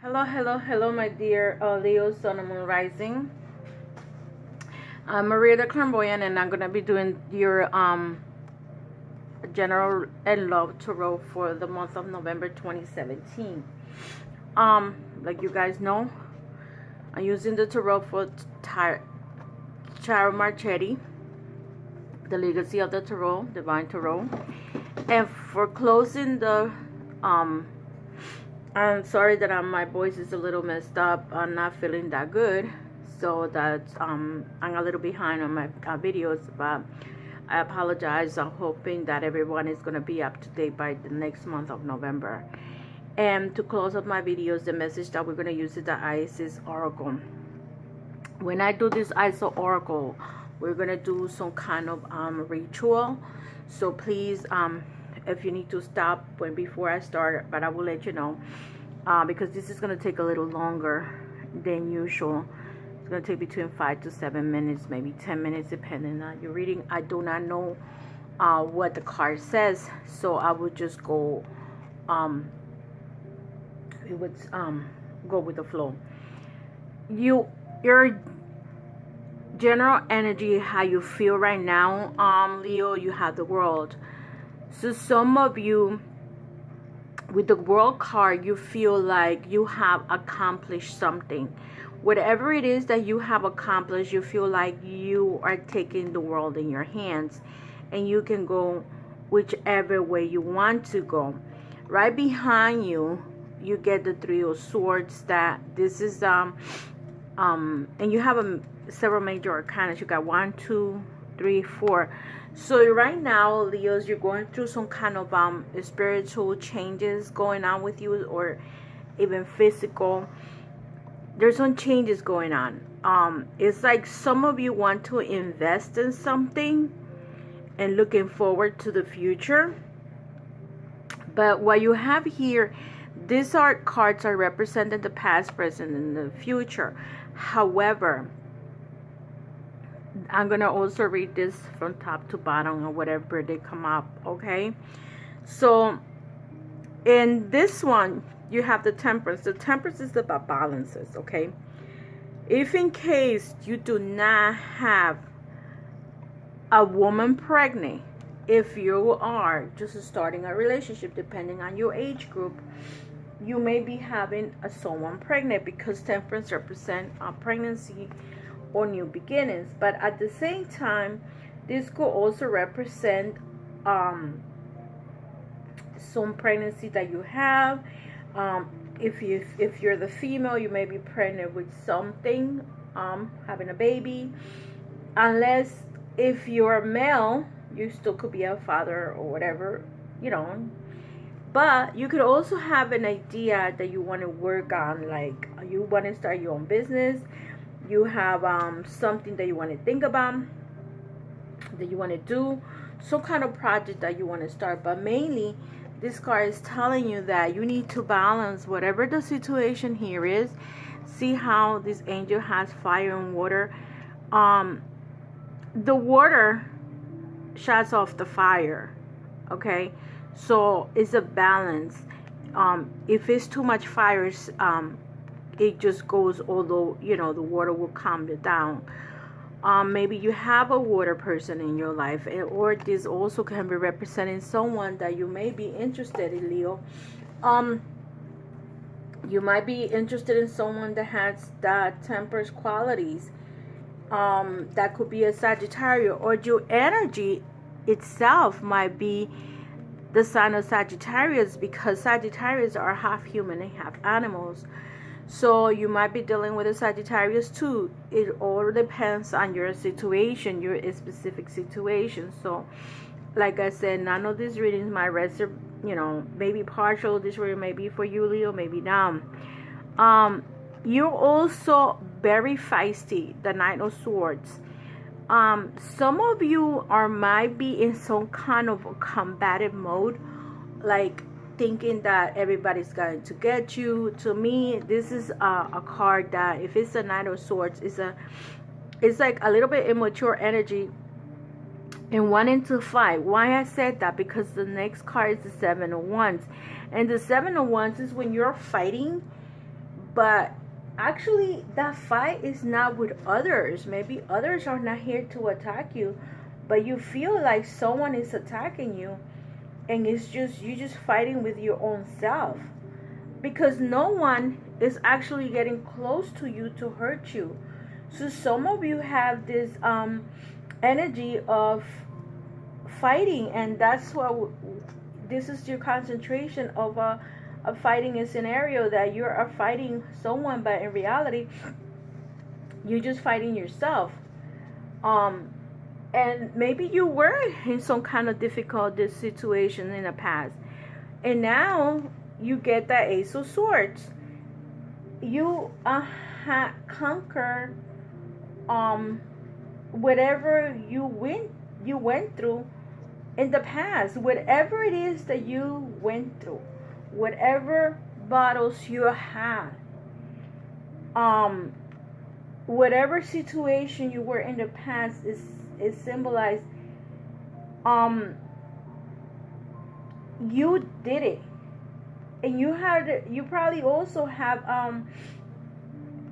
Hello, my dear Leo, Sun, and Moon Rising. I'm Maria the Clairvoyant, and I'm gonna be doing your general and love tarot for the month of November 2017. Like you guys know, I'm using the tarot for Tarot Marchetti, the legacy of the tarot, divine tarot, and for closing the I'm sorry that my voice is a little messed up. I'm not feeling that good, so that's I'm a little behind on my videos, but I apologize. I'm hoping that everyone is going to be up to date by the next month of November. And to close up my videos, the message that we're going to use is the Isis Oracle. When I do this Isis Oracle, we're going to do some kind of ritual, so please if you need to stop before I start, but I will let you know, because this is going to take a little longer than usual. It's going to take between 5 to 7 minutes, maybe 10 minutes, depending on your reading. I do not know what the card says, so I would just go go with the flow. Your general energy, how you feel right now, Leo, you have the World. So some of you, with the World card, you feel like you have accomplished something. Whatever it is that you have accomplished, you feel like you are taking the world in your hands, and you can go whichever way you want to go. Right behind you, you get the Three of Swords. That this is and you have several major arcana. You got 1, 2, 3, 4. So right now, Leos, you're going through some kind of spiritual changes going on with you, or even physical. There's some changes going on. It's like some of you want to invest in something and looking forward to the future. But what you have here, these cards are representing the past, present, and the future. However, I'm going to also read this from top to bottom or whatever they come up, okay? So, in this one, you have the Temperance. The Temperance is about balances, okay? If in case you do not have a woman pregnant, if you are just starting a relationship, depending on your age group, you may be having someone pregnant, because Temperance represents pregnancy or new beginnings. But at the same time, this could also represent some pregnancy that you have. If you're the female, you may be pregnant with something, having a baby. Unless if you're male, you still could be a father or whatever, you know. But you could also have an idea that you want to work on, like you want to start your own business. You have something that you want to think about, that you want to do, some kind of project that you want to start. But mainly, this card is telling you that you need to balance whatever the situation here is. See how this angel has fire and water. The water shuts off the fire, okay? So it's a balance. If it's too much fire, it just goes, although, you know, the water will calm it down. Maybe you have a water person in your life, or this also can be representing someone that you may be interested in, Leo. You might be interested in someone that has that Temperance qualities. That could be a Sagittarius, or your energy itself might be the sign of Sagittarius, because Sagittarius are half human and half animals. So you might be dealing with a Sagittarius too. It all depends on your situation, your specific situation. So, like I said, none of these readings might rest, you know, maybe partial. This reading may be for you, Leo, maybe not. You're also very feisty, the Knight of Swords. Some of you might be in some kind of a combative mode, like thinking that everybody's going to get you. To me, this is a card that, if it's a Knight of Swords, it's like a little bit immature energy and wanting to fight. Why I said that? Because the next card is the Seven of Wands, and the Seven of Wands is when you're fighting, But actually, that fight is not with others. Maybe others are not here to attack you, but you feel like someone is attacking you, and it's just you just fighting with your own self, because no one is actually getting close to you to hurt you. So some of you have this energy of fighting, and that's what this is your concentration of fighting a scenario that you are fighting someone, but in reality you're just fighting yourself. And maybe you were in some kind of difficult situation in the past, and now you get that Ace of Swords. You conquer whatever you went through in the past, whatever it is that you went through, whatever battles you had, whatever situation you were in the past is symbolized. You did it, and you probably also have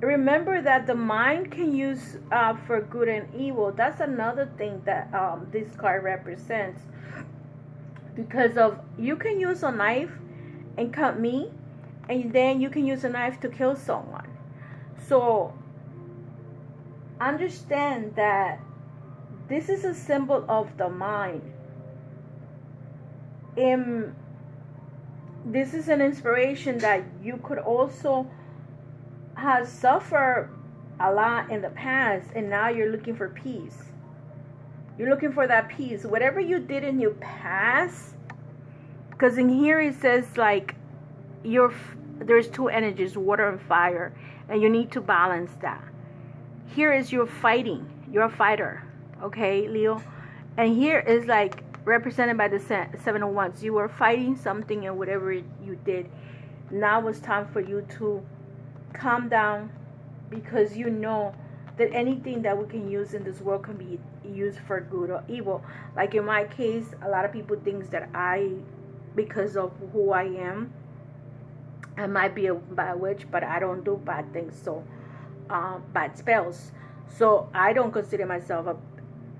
remember that the mind can use for good and evil. That's another thing that this card represents, because of you can use a knife and cut me, and then you can use a knife to kill someone. So understand that this is a symbol of the mind. This is an inspiration that you could also have suffered a lot in the past, and now you're looking for peace. You're looking for that peace. Whatever you did in your past, because in here it says like there's two energies, water and fire, and you need to balance that. Here is you're fighting. You're a fighter, okay, Leo? And here is like represented by the Seven of Wands. You were fighting something, and whatever you did, now it's time for you to calm down, because you know that anything that we can use in this world can be used for good or evil. Like in my case, a lot of people think that because of who I am, I might be a bad witch, but I don't do bad things, so bad spells. So I don't consider myself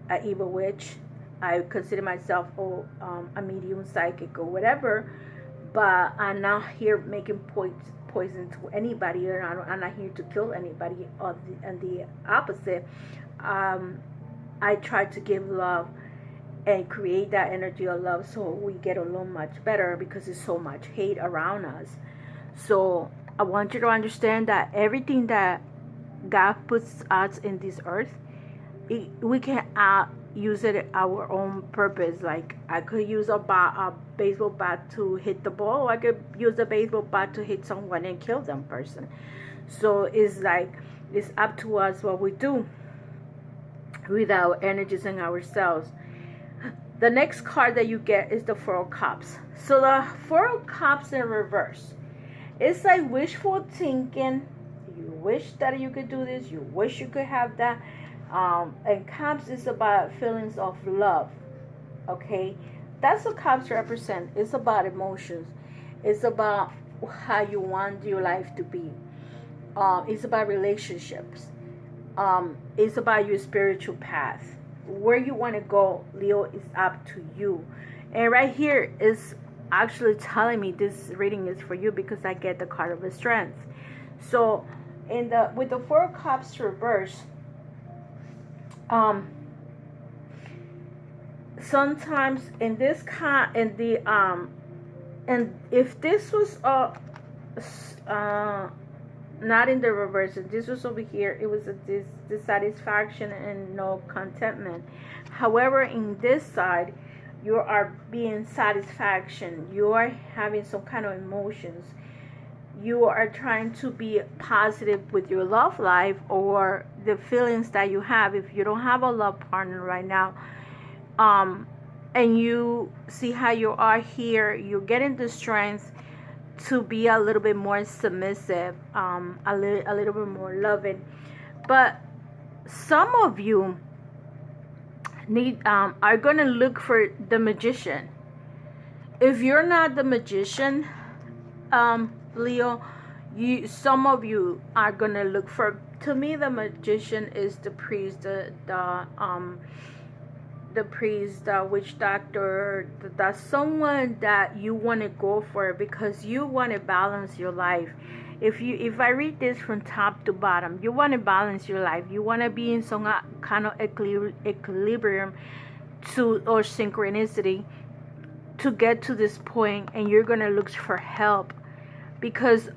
a evil witch. I consider myself a medium, psychic, or whatever. But I'm not here making poison to anybody, or I'm not here to kill anybody. And the opposite, I try to give love and create that energy of love, so we get along much better, because there's so much hate around us. So I want you to understand that everything that God puts us in this earth, we can use it our own purpose. Like I could use a baseball bat to hit the ball, or I could use a baseball bat to hit someone and kill them person. So it's like it's up to us what we do with our energies and ourselves. The next card that you get is the Four of Cups. So the Four of Cups in reverse, it's like wishful thinking. You wish that you could do this, you wish you could have that. And Cups is about feelings of love. Okay, that's what Cups represent. It's about emotions. It's about how you want your life to be. It's about relationships. It's about your spiritual path. Where you want to go, Leo, is up to you. And right here is actually telling me this reading is for you, because I get the card of the Strength. So with the Four of Cups reverse, sometimes in this and if this was not in the reverse, if this was over here, it was a dissatisfaction and no contentment. However, in this side, you are being satisfaction. You are having some kind of emotions. You are trying to be positive with your love life, or the feelings that you have. If you don't have a love partner right now, and you see how you are here, you're getting the strength to be a little bit more submissive, a little bit more loving. But some of you are going to look for the Magician. If you're not the Magician, Leo, Some of you are gonna look for, to me the magician is the priest, the priest, the witch doctor, that's someone that you want to go for because you want to balance your life. If I read this from top to bottom, you want to balance your life. You want to be in some kind of equilibrium or synchronicity to get to this point, and you're gonna look for help because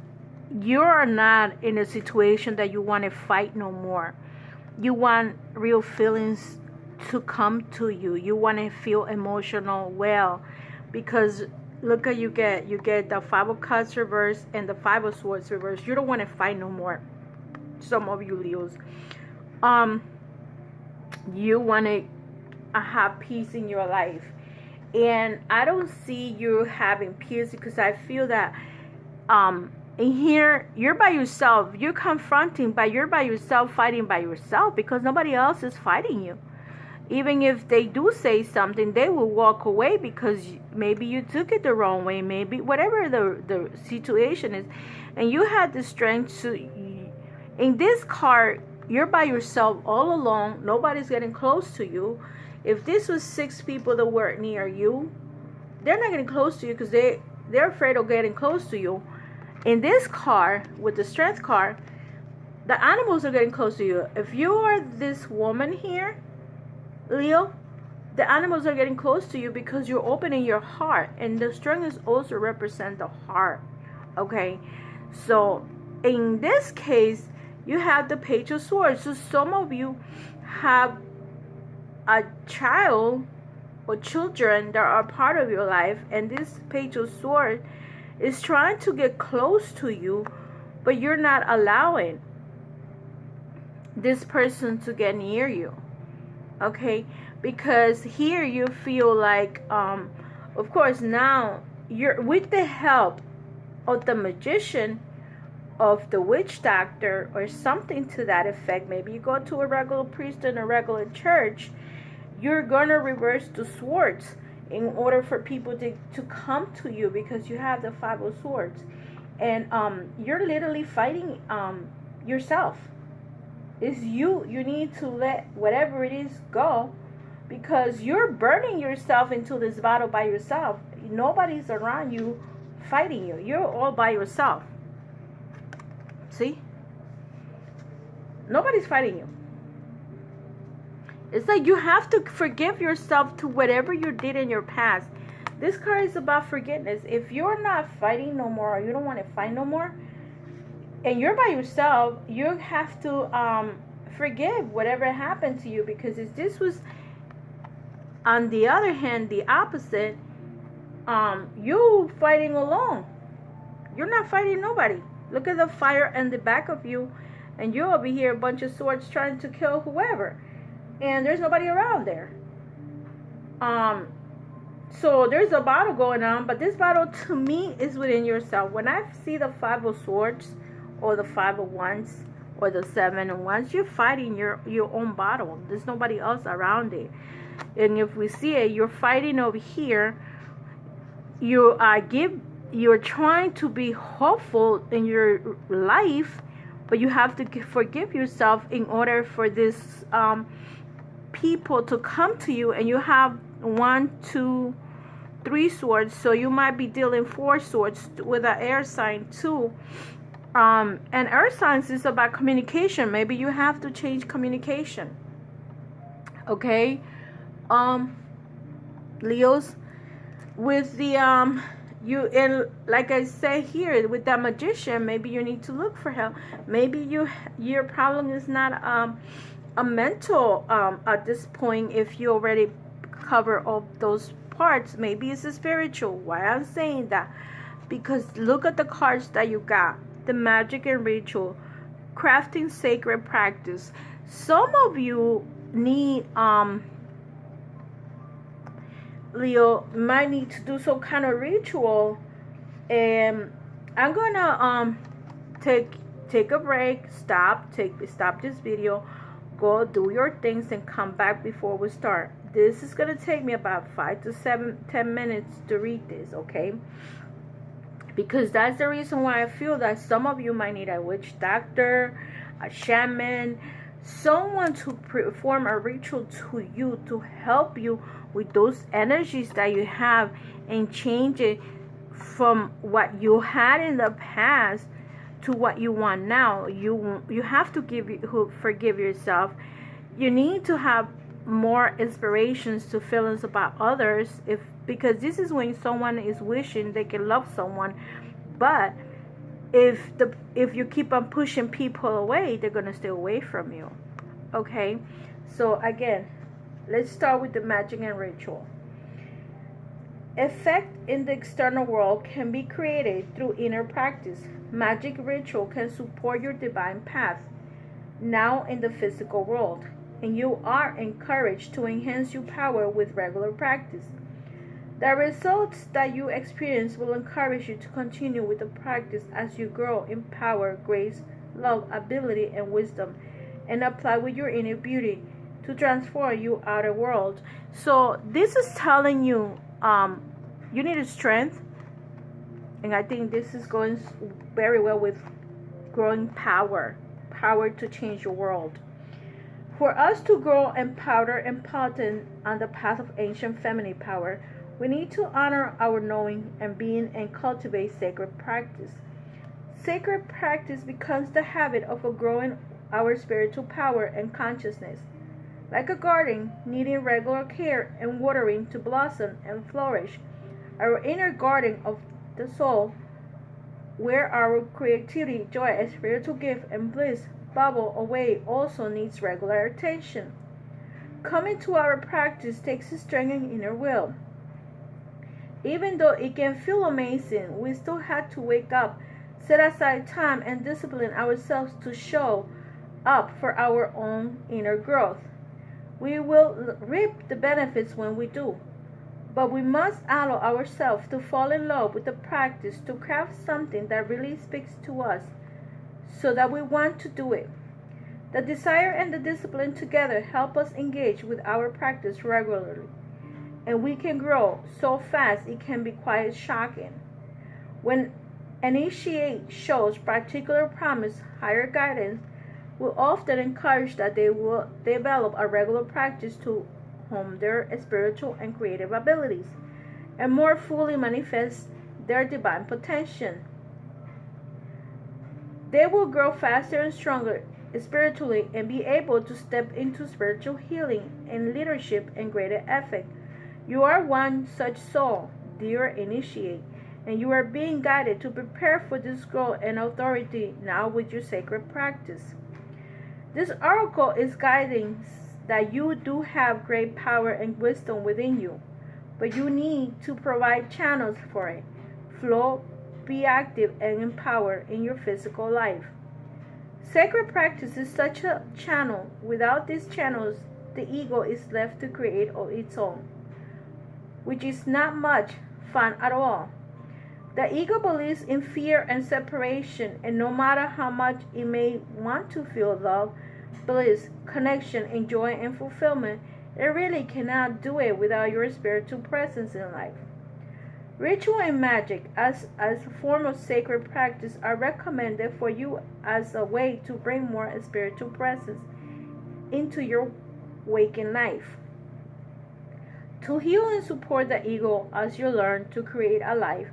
you are not in a situation that you want to fight no more. You want real feelings to come to you. You want to feel emotional well, because look at you get the Five of Cups reverse and the Five of Swords reverse. You don't want to fight no more. Some of you Leos, you want to have peace in your life, and I don't see you having peace because I feel that in here you're by yourself. You're confronting, but you're by yourself, fighting by yourself because nobody else is fighting you. Even if they do say something, they will walk away because maybe you took it the wrong way, maybe whatever the situation is, and you had the strength to. In this card, you're by yourself all alone. Nobody's getting close to you. If this was 6 people that were near you, they're not getting close to you because they're afraid of getting close to you. In this card, with the strength card, the animals are getting close to you. If you are this woman here, Leo, the animals are getting close to you because you're opening your heart, and the strength is also represent the heart. Okay, so in this case, you have the Page of Swords. So some of you have a child or children that are part of your life, and this Page of Swords is trying to get close to you, but you're not allowing this person to get near you. Okay, because here you feel like of course now you're with the help of the magician, of the witch doctor, or something to that effect. Maybe you go to a regular priest in a regular church. You're gonna reverse the swords in order for people to come to you because you have the Five of Swords, and you're literally fighting yourself. It's you need to let whatever it is go, because you're burning yourself into this battle by yourself. Nobody's around you fighting you. You're all by yourself. See? Nobody's fighting you. It's like you have to forgive yourself to whatever you did in your past. This card is about forgiveness. If you're not fighting no more, or you don't want to fight no more, and you're by yourself, you have to forgive whatever happened to you. Because if this was, on the other hand, the opposite, you fighting alone. You're not fighting nobody. Look at the fire in the back of you, and you over here, a bunch of swords trying to kill whoever, and there's nobody around there. So there's a battle going on, but this battle to me is within yourself. When I see the Five of Swords, or the Five of Wands, or the Seven of Wands, you're fighting your own battle. There's nobody else around it. And if we see it, you're fighting over here. You're trying to be hopeful in your life, but you have to forgive yourself in order for this people to come to you. And you have 1, 2, 3 swords, so you might be dealing 4 swords with an air sign too. And earth signs is about communication. Maybe you have to change communication. Okay, Leos, with the you, and like I said here with that magician, maybe you need to look for help. Maybe your problem is not a mental at this point. If you already cover all those parts, maybe it's a spiritual. Why I'm saying that? Because look at the cards that you got. The magic and ritual, crafting sacred practice. Some of you need Leo might need to do some kind of ritual, and I'm gonna take a break, stop this video, go do your things, and come back before we start. This is gonna take me about 5 to 10 minutes to read this, okay? because that's the reason why I feel that some of you might need a witch doctor, a shaman, someone to perform a ritual to you to help you with those energies that you have and change it from what you had in the past to what you want now. You have to forgive yourself. You need to have more inspirations to feelings about others, because this is when someone is wishing they can love someone, but if you keep on pushing people away, they're gonna stay away from you. Okay, so again, let's start with the magic and ritual. Effect in the external world can be created through inner practice. Magic ritual can support your divine path now in the physical world, and you are encouraged to enhance your power with regular practice. The results that you experience will encourage you to continue with the practice as you grow in power, grace, love, ability, and wisdom, and apply with your inner beauty to transform your outer world. So this is telling you you need a strength, and I think this is going very well with growing power to change your world. For us to grow empowered and potent on the path of ancient feminine power, we need to honor our knowing and being and cultivate sacred practice. Sacred practice becomes the habit of growing our spiritual power and consciousness. Like a garden needing regular care and watering to blossom and flourish, our inner garden of the soul, where our creativity, joy, and spiritual gift and bliss bubble away, also needs regular attention. Coming to our practice takes strength and inner will. Even though it can feel amazing, we still have to wake up, set aside time, and discipline ourselves to show up for our own inner growth. We will reap the benefits when we do, but we must allow ourselves to fall in love with the practice, to craft something that really speaks to us so that we want to do it. The desire and the discipline together help us engage with our practice regularly, and we can grow so fast it can be quite shocking. When initiate shows particular promise, higher guidance will often encourage that they will develop a regular practice to hone their spiritual and creative abilities and more fully manifest their divine potential. They will grow faster and stronger spiritually and be able to step into spiritual healing and leadership and greater effect. You are one such soul, dear initiate, and you are being guided to prepare for this growth and authority now with your sacred practice. This oracle is guiding that you do have great power and wisdom within you, but you need to provide channels for it. Flow, be active and empowered in your physical life. Sacred practice is such a channel. Without these channels, the ego is left to create on its own, which is not much fun at all. The ego believes in fear and separation, and no matter how much it may want to feel love, bliss, connection, and joy and fulfillment, it really cannot do it without your spiritual presence in life. Ritual and magic as a form of sacred practice are recommended for you as a way to bring more spiritual presence into your waking life. To heal and support the ego as you learn to create a life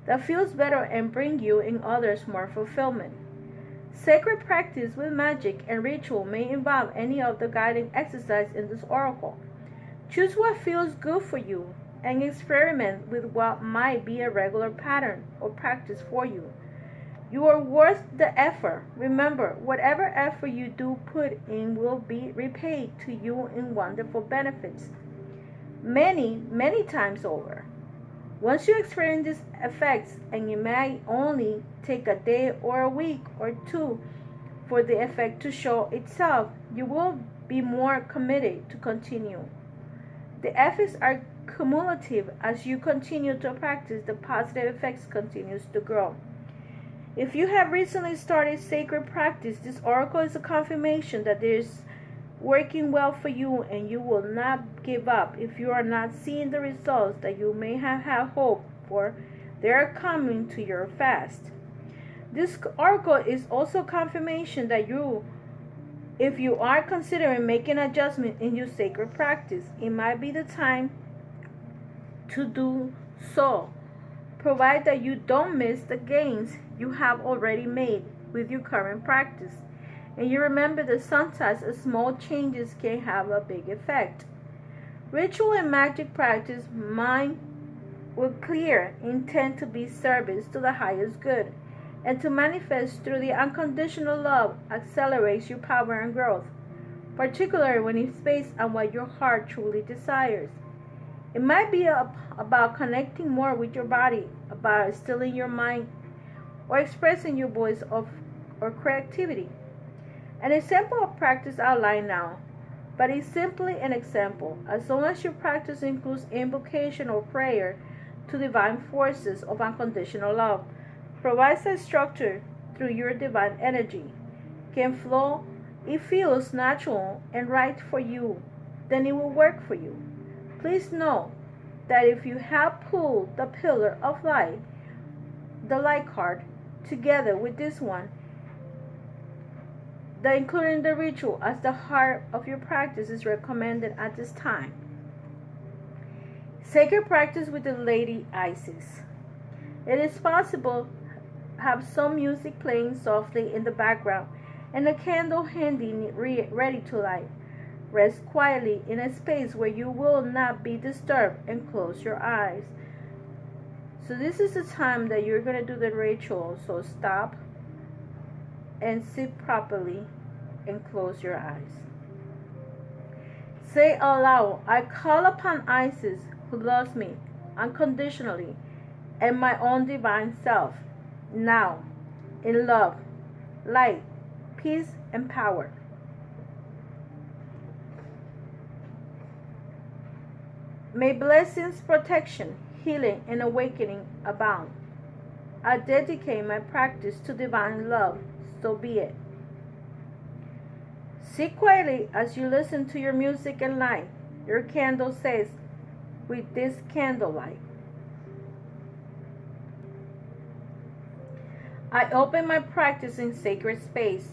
that feels better and bring you and others more fulfillment. Sacred practice with magic and ritual may involve any of the guiding exercises in this oracle. Choose what feels good for you and experiment with what might be a regular pattern or practice for you. You are worth the effort. Remember, whatever effort you do put in will be repaid to you in wonderful benefits, many times over. Once you experience these effects, and it may only take a day or a week or two for the effect to show itself, you will be more committed to continue. The effects are cumulative. As you continue to practice, the positive effects continues to grow. If you have recently started sacred practice, this oracle is a confirmation that there is working well for you, and you will not give up. If you are not seeing the results that you may have had hope for, They are coming to your fast. This oracle is also confirmation that if you are considering making adjustment in your sacred practice, it might be the time to do so, provided that you don't miss the gains you have already made with your current practice. And you remember that sometimes small changes can have a big effect. Ritual and magic practice, mind with clear intent to be service to the highest good and to manifest through the unconditional love accelerates your power and growth, particularly when it's based on what your heart truly desires. It might be about connecting more with your body, about stilling your mind, or expressing your voice or creativity. An example of practice outlined now, but it's simply an example. As long as your practice includes invocation or prayer to divine forces of unconditional love, provides a structure through your divine energy, can flow, it feels natural and right for you, then it will work for you. Please know that if you have pulled the pillar of light, the light card, together with this one, that including the ritual as the heart of your practice is recommended at this time. Sacred practice with the Lady Isis. It is possible to have some music playing softly in the background and a candle handy ready to light. Rest quietly in a space where you will not be disturbed and close your eyes. So this is the time that you're going to do the ritual. So stop and sit properly and close your eyes. Say aloud, I call upon Isis who loves me unconditionally and my own divine self, now, in love, light, peace, and power. May blessings, protection, healing, and awakening abound. I dedicate my practice to divine love, so be it. Sit quietly as you listen to your music and light. Your candle says, with this candlelight, I open my practice in sacred space.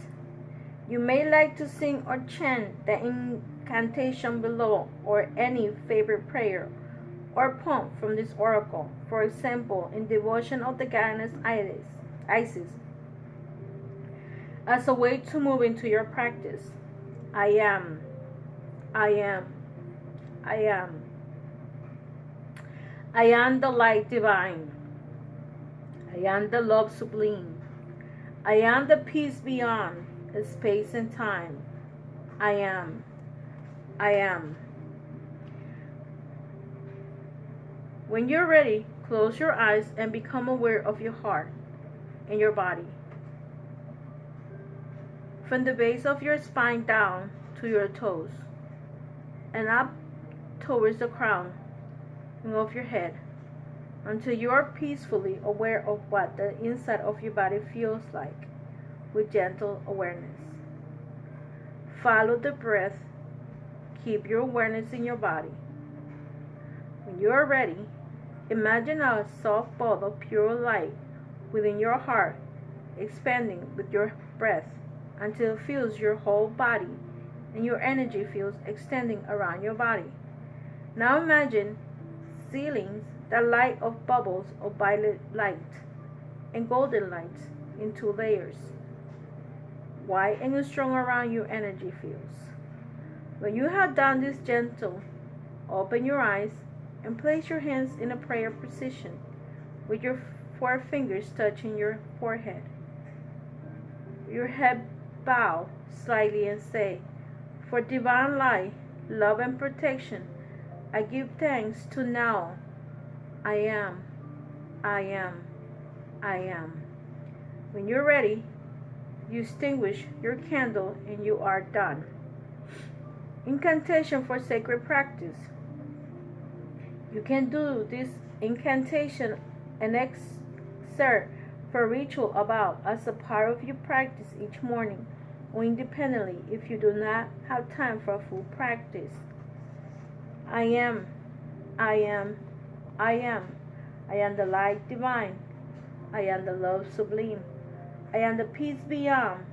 You may like to sing or chant the incantation below or any favorite prayer or poem from this oracle, for example, in devotion of the goddess Isis, as a way to move into your practice. I am, I am, I am. I am the light divine. I am the love sublime. I am the peace beyond space and time. I am. I am. When you're ready, close your eyes and become aware of your heart and your body. From the base of your spine down to your toes and up towards the crown of your head until you are peacefully aware of what the inside of your body feels like with gentle awareness. Follow the breath. Keep your awareness in your body. When you are ready, imagine a soft ball of pure light within your heart, expanding with your breath until it fills your whole body and your energy fields extending around your body. Now imagine ceilings that light of bubbles of violet light and golden light in two layers, white and strong around your energy fields. When you have done this gentle, open your eyes and place your hands in a prayer position with your four fingers touching your forehead. Your head bow slightly and say, for divine light, love and protection, I give thanks to now. I am, I am, I am. When you're ready, you extinguish your candle and you are done. Incantation for sacred practice. You can do this incantation and excerpt for ritual about as a part of your practice each morning or independently if you do not have time for a full practice. I am, I am, I am. I am the light divine. I am the love sublime. I am the peace beyond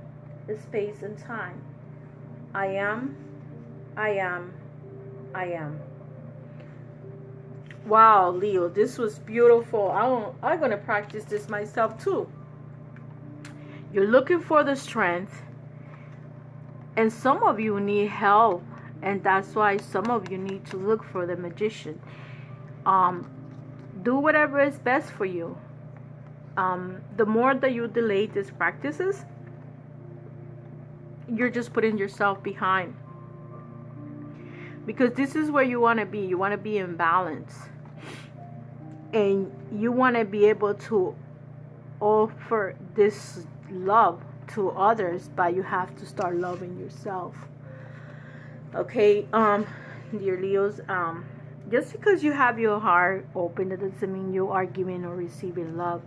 the space and time. I am, I am, I am. Wow, Leo, this was beautiful. I'm going to practice this myself too. You're looking for the strength, and some of you need help, and that's why some of you need to look for the magician. Do whatever is best for you. The more that you delay these practices, you're just putting yourself behind, because this is where you want to be. You want to be in balance, and you want to be able to offer this love to others, but you have to start loving yourself. Okay, dear Leos, just because you have your heart open, that doesn't mean you are giving or receiving love.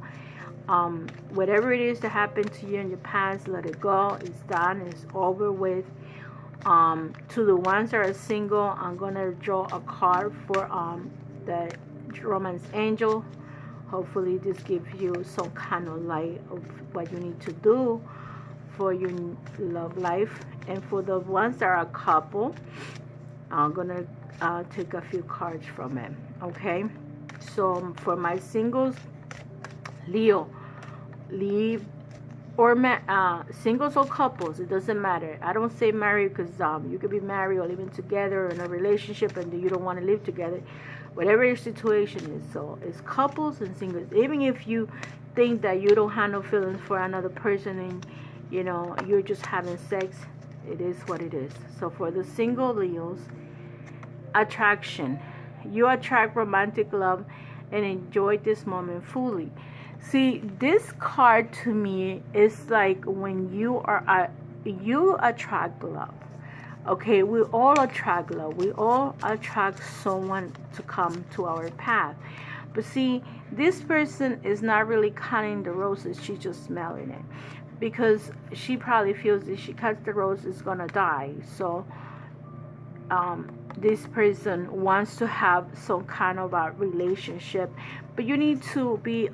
Whatever it is that happened to you in your past, let it go. It's done. It's over with. To the ones that are single, I'm gonna draw a card for the romance angel. Hopefully this gives you some kind of light of what you need to do for your love life. And for the ones that are a couple, I'm gonna take a few cards from it. Okay, so for my singles, Leo, leave, or singles or couples, it doesn't matter. I don't say married, because you could be married or living together in a relationship and you don't want to live together, whatever your situation is. So it's couples and singles. Even if you think that you don't have no feelings for another person and you're just having sex, it is what it is. So for the single Leos, attraction, you attract romantic love and enjoy this moment fully. See, this card to me is like when you attract love. Okay, we all attract love. We all attract someone to come to our path. But see, this person is not really cutting the roses. She's just smelling it, because she probably feels if she cuts the rose, it's gonna die. So this person wants to have some kind of a relationship, but you need to be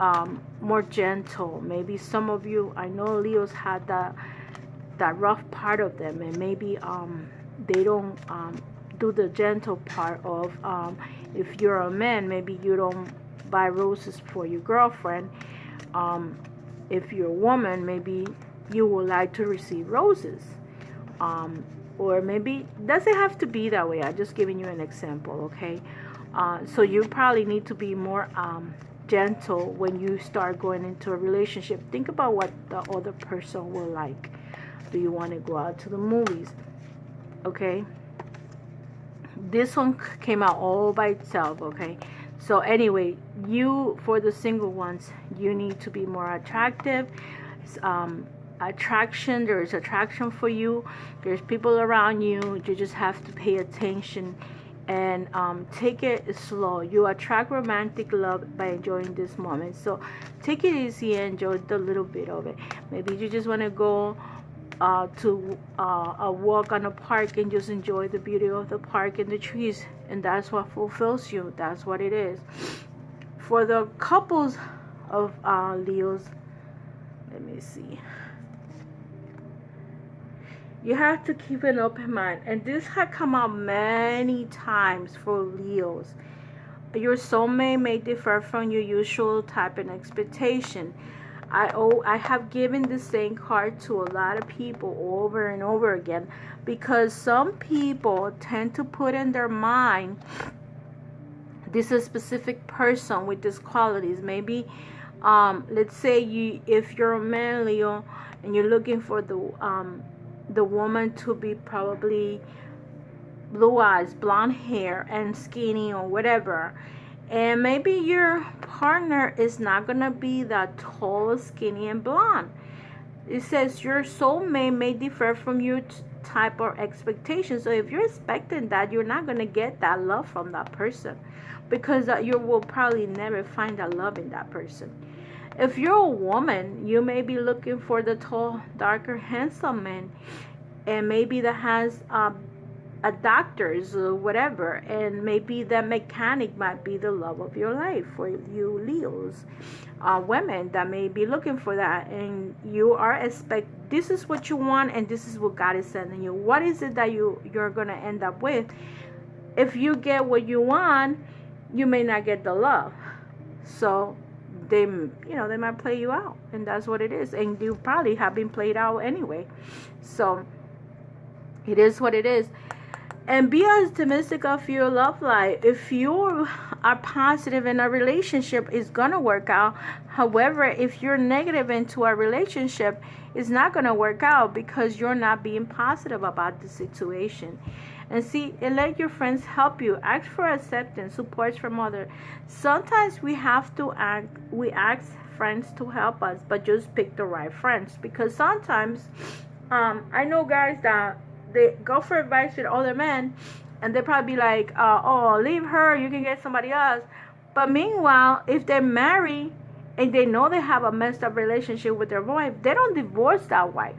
more gentle. Maybe some of you, I know Leos had that rough part of them, and maybe they don't do the gentle part of, if you're a man, maybe you don't buy roses for your girlfriend. If you're a woman, maybe you would like to receive roses. Or maybe it doesn't have to be that way. I'm just giving you an example, okay? So you probably need to be more gentle when you start going into a relationship. Think about what the other person will like. Do you want to go out to the movies? Okay? This one came out all by itself, okay? So anyway, for the single ones, you need to be more attractive. Attraction, there is attraction for you. There's people around you. You just have to pay attention and take it slow. You attract romantic love by enjoying this moment. So take it easy and enjoy the little bit of it. Maybe you just want to go to a walk on a park and just enjoy the beauty of the park and the trees, and that's what fulfills you. That's what it is. For the couples of Leos, let me see. You have to keep an open mind, and this had come out many times for Leos. Your soulmate may differ from your usual type and expectation. I have given the same card to a lot of people over and over again, because some people tend to put in their mind this is a specific person with these qualities. Maybe let's say if you're a man, Leo, and you're looking for the woman to be probably blue eyes, blonde hair, and skinny or whatever, and maybe your partner is not gonna be that tall, skinny, and blonde. It says your soulmate may differ from your type or expectation. So if you're expecting that, you're not gonna get that love from that person, because you will probably never find that love in that person. If you're a woman, you may be looking for the tall, darker, handsome man, and maybe that has a doctor's or whatever, and maybe that mechanic might be the love of your life for you Leos. Women that may be looking for that, and you are this is what you want, and this is what God is sending you. What is it that you're gonna end up with? If you get what you want, you may not get the love. So they might play you out, and that's what it is, and you probably have been played out anyway. So it is what it is. And be optimistic of your love life. If you are positive in a relationship, it's gonna work out. However, if you're negative into a relationship, it's not gonna work out because you're not being positive about the situation. And see, and let your friends help you. Ask for acceptance, support from others. Sometimes we have to ask friends to help us, but just pick the right friends. Because sometimes, I know guys that they go for advice with other men, and they probably be like, oh, leave her, you can get somebody else. But meanwhile, if they're married and they know they have a messed up relationship with their wife, they don't divorce that wife.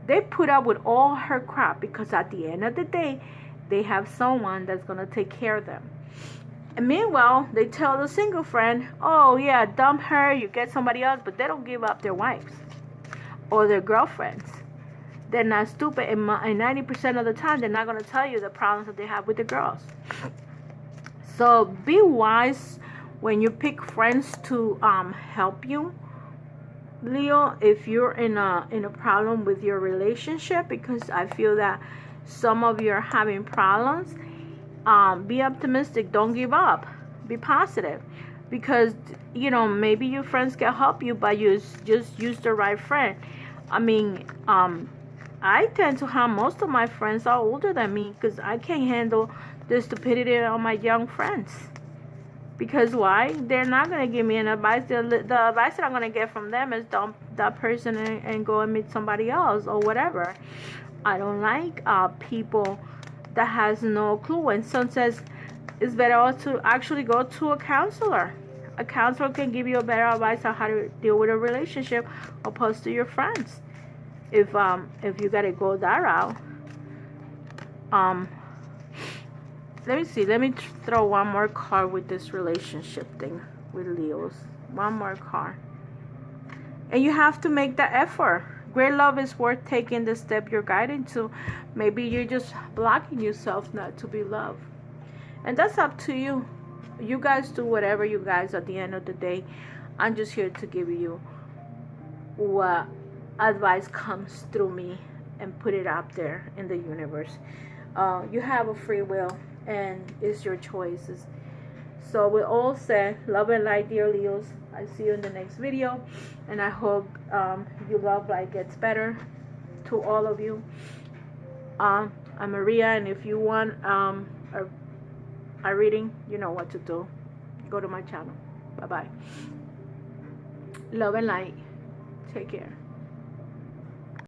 They put up with all her crap, because at the end of the day, they have someone that's going to take care of them. And meanwhile, they tell the single friend, oh yeah, dump her, you get somebody else. But they don't give up their wives or their girlfriends. They're not stupid, and 90% of the time, they're not going to tell you the problems that they have with the girls. So be wise when you pick friends to help you, Leo, if you're in a problem with your relationship, because I feel that some of you are having problems. Be optimistic. Don't give up. Be positive, because maybe your friends can help you, but you just use the right friend. I mean, I tend to have most of my friends are older than me, because I can't handle the stupidity of my young friends. Because why? They're not going to give me an advice. The advice that I'm going to get from them is dump that person and go and meet somebody else or whatever. I don't like people that has no clue. And some says it's better to actually go to a counselor. A counselor can give you a better advice on how to deal with a relationship opposed to your friends. If you got to go that route. Let me see. Let me throw one more card with this relationship thing with Leos. One more card. And you have to make the effort. Great love is worth taking the step you're guiding to. Maybe you're just blocking yourself not to be loved. And that's up to you. You guys do whatever you guys at the end of the day. I'm just here to give you what advice comes through me and put it out there in the universe. You have a free will, and it's your choices. So with all said, love and light, dear Leos. I see you in the next video, and I hope your love life gets better to all of you. I'm Maria, and if you want a reading, you know what to do. Go to my channel. Bye bye. Love and light. Take care.